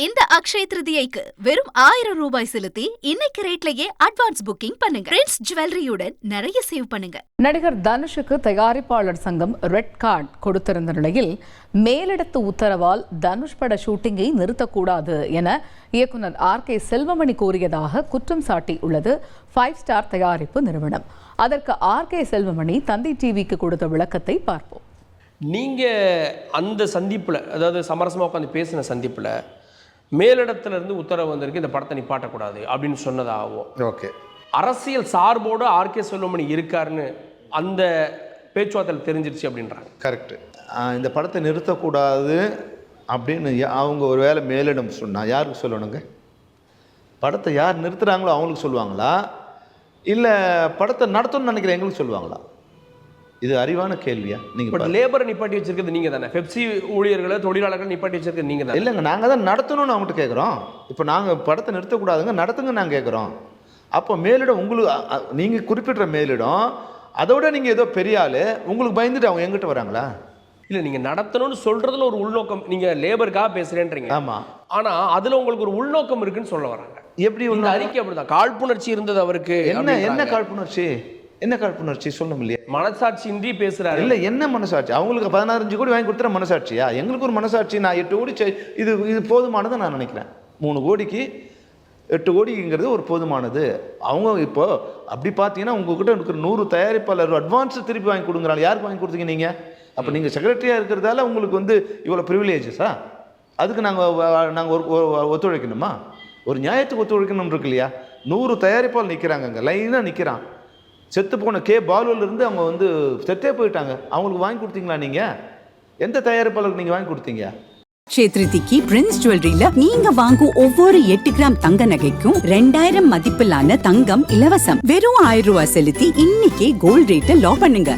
இந்த அக்ஷய திருதியைக்கு வெறும் 1000 ரூபாய் செலுத்தி இன்னைக்கு ரேட்லயே அட்வான்ஸ் புக்கிங் பண்ணுங்க. பிரின்ஸ் ஜுவல்லரியுடன் நிறைய சேவ் பண்ணுங்க. நடிகர் தனுஷுக்கு தயாரிப்பாளர் சங்கம் ரெட் கார்டு கொடுத்திருந்த நிலையில் மேலிடத்து உத்தரவால் தனுஷ் பட ஷூட்டிங்கை நிறுத்தக்கூடாது என இயக்குனர் RK செல்வமணி கூறியதாக குற்றம் சாட்டியுள்ளது 5 ஸ்டார் தயாரிப்பு நிறுவனம். அதற்கு RK செல்வமணி தந்தி டிவிக்கு கொடுத்த விளக்கத்தை பார்ப்போம். நீங்கள் அந்த சந்திப்பில், அதாவது சமரசமாக உட்காந்து பேசின சந்திப்பில் மேலிடத்துலேருந்து உத்தரவு வந்திருக்கு இந்த படத்தை நிப்பாட்டக்கூடாது அப்படின்னு சொன்னதாகவும், ஓகே, அரசியல் சார்போடு RK செல்வமணி இருக்காருன்னு அந்த பேச்சுவார்த்தையில் தெரிஞ்சிருச்சு அப்படின்றாங்க. கரெக்டு. இந்த படத்தை நிறுத்தக்கூடாது அப்படின்னு அவங்க ஒரு வேளை மேலிடம் சொன்னால் யாருக்கு சொல்லணுங்க? படத்தை யார் நிறுத்துகிறாங்களோ அவங்களுக்கு சொல்லுவாங்களா, இல்லை படத்தை நடத்தணும்னு நினைக்கிற எங்களுக்கு சொல்லுவாங்களா? இது அறிவான கேள்வியா? நீங்கள் லேபரை நிப்பாட்டி வச்சிருக்கிறது நீங்கள் தானே, பெப்சி ஊழியர்களை தொழிலாளர்கள் நிப்பாட்டி வச்சிருக்கிறது நீங்கள் தான். இல்லைங்க, நாங்கள் தான் நடத்தணும்னு அவங்ககிட்ட கேட்குறோம். இப்போ நாங்கள் படத்தை நிறுத்தக்கூடாதுங்க, நடத்துங்க நாங்கள் கேட்குறோம். அப்போ மேலிடம் உங்களுக்கு, நீங்கள் குறிப்பிட்ட மேலிடம் அதோட நீங்கள் ஏதோ பெரிய ஆள், உங்களுக்கு பயந்துட்டு அவங்க எங்கிட்ட வராங்களா? இல்லை, நீங்கள் நடத்தணும்னு சொல்கிறதுல ஒரு உள்நோக்கம், நீங்கள் லேபருக்காக பேசுகிறேன்றீங்க. ஆமாம், ஆனால் அதில் உங்களுக்கு ஒரு உள்நோக்கம் இருக்குன்னு சொல்ல வராங்க. எப்படி உள்ள அறிக்கை அப்படிதான், காழ்ப்புணர்ச்சி இருந்தது அவருக்கு. என்ன காழ்ப்புணர்ச்சி? என்ன காழ்ப்புணர்ச்சி சொல்லணும் இல்லையா? மனசாட்சியின்றி பேசுறாரு. இல்லை, என்ன மனசாட்சி? அவங்களுக்கு 16 கோடி வாங்கி கொடுத்துற மனசாட்சியா? எங்களுக்கு ஒரு மனசாட்சி. நான் 8 கோடி இது போதுமானதை நான் நினைக்கிறேன். 3 கோடிக்கு 8 கோடிங்கிறது ஒரு போதுமானது. அவங்க இப்போ அப்படி பார்த்தீங்கன்னா உங்ககிட்ட இருக்கிற 100 தயாரிப்பாளர் அட்வான்ஸ் திருப்பி வாங்கி கொடுங்குறாங்க. யாருக்கு வாங்கி கொடுத்தீங்க நீங்கள்? அப்போ நீங்கள் செக்ரட்டரியாக இருக்கிறதால உங்களுக்கு இவ்வளோ ப்ரிவிலேஜஸா? அதுக்கு நாங்கள் ஒத்துழைக்கணுமா? ஒரு நியாயத்துக்கு ஒத்துழைக்கணும் இருக்கு இல்லையா? 100 தயாரிப்பாளர் நிற்கிறாங்க, அங்கே லைனாக நிற்கிறான். செத்து போன பாலுவிலிருந்து அவங்க செத்தே போயிட்டாங்க. அவங்களுக்கு வாங்கி கொடுத்தீங்களா நீங்கள்? எந்த தயாரிப்பாளருக்கு நீங்கள் வாங்கி கொடுத்தீங்க? க்ஷேத்ரிதிக்கு பிரின்ஸ் ஜுவல்லரியில நீங்க வாங்கும் ஒவ்வொரு 8 கிராம் தங்க நகைக்கும் 2000 மதிப்பிலான தங்கம் இலவசம். வெறும் 1000 ரூபாய் செலுத்தி இன்னைக்கே கோல்ட் ரேட்டை லாக் பண்ணுங்க.